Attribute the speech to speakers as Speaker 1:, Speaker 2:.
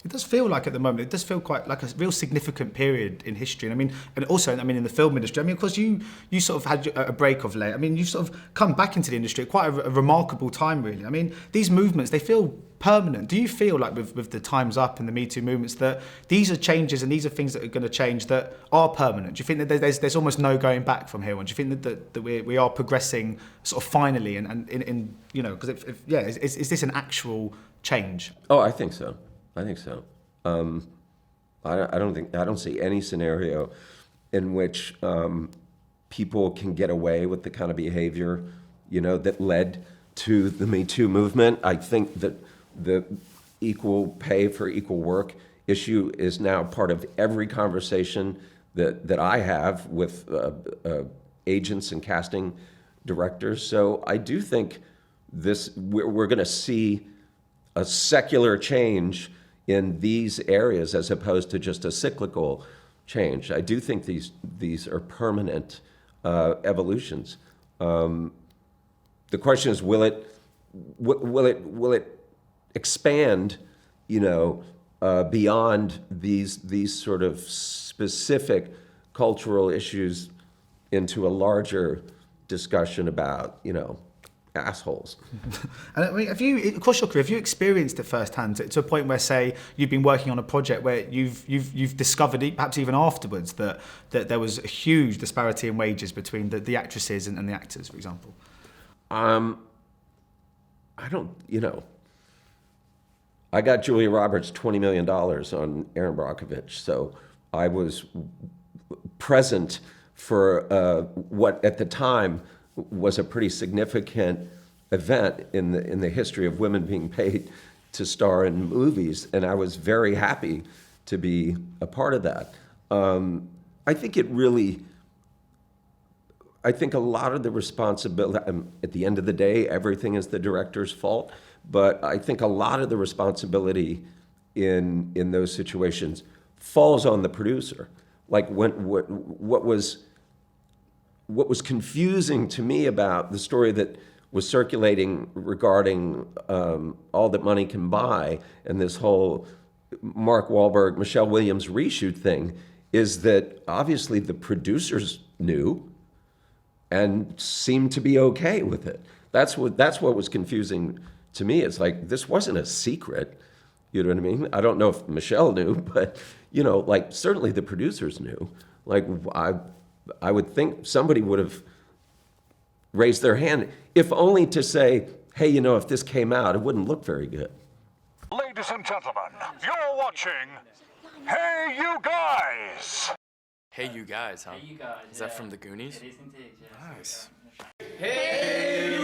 Speaker 1: It does feel like at the moment, it does feel quite like a real significant period in history. And I mean, and also, I mean, in the film industry, I mean, of course, you sort of had a break of late. I mean, you've sort of come back into the industry at quite a remarkable time, really. I mean, these movements, they feel permanent. Do you feel like with the Time's Up and the Me Too movements that these are changes and these are things that are going to change that are permanent? Do you think that there's almost no going back from here on? Do you think that we are progressing sort of finally and in you know, because is this an actual change?
Speaker 2: Oh, I think so. I think so. I don't see any scenario in which people can get away with the kind of behavior, you know, that led to the Me Too movement. I think that the equal pay for equal work issue is now part of every conversation that I have with agents and casting directors. So I do think we're going to see a secular change in these areas as opposed to just a cyclical change. I do think these are permanent evolutions. The question is, will it expand, you know, beyond these sort of specific cultural issues into a larger discussion about, you know, assholes.
Speaker 1: And I mean, across your career, have you experienced it firsthand to a point where, say, you've been working on a project where you've discovered, perhaps even afterwards, that there was a huge disparity in wages between the actresses and the actors, for example?
Speaker 2: I don't, you know, I got Julia Roberts $20 million on Erin Brokovich, so I was present for what at the time was a pretty significant event in the history of women being paid to star in movies, and I was very happy to be a part of that. I think a lot of the responsibility, at the end of the day, everything is the director's fault, but I think a lot of the responsibility in those situations falls on the producer. Like what was confusing to me about the story that was circulating regarding All That Money Can Buy and this whole Mark Wahlberg, Michelle Williams reshoot thing is that obviously the producers knew and seemed to be okay with it. That's what was confusing to me. It's like, this wasn't a secret. You know what I mean? I don't know if Michelle knew, but, you know, like, certainly the producers knew. Like, I would think somebody would have raised their hand, if only to say, hey, you know, if this came out, it wouldn't look very good.
Speaker 3: Ladies and gentlemen, you're watching Hey You Guys!
Speaker 4: Hey You Guys, huh?
Speaker 5: Hey You Guys.
Speaker 4: Is that from the Goonies?
Speaker 5: It is indeed, yes.
Speaker 4: Nice.
Speaker 5: Hey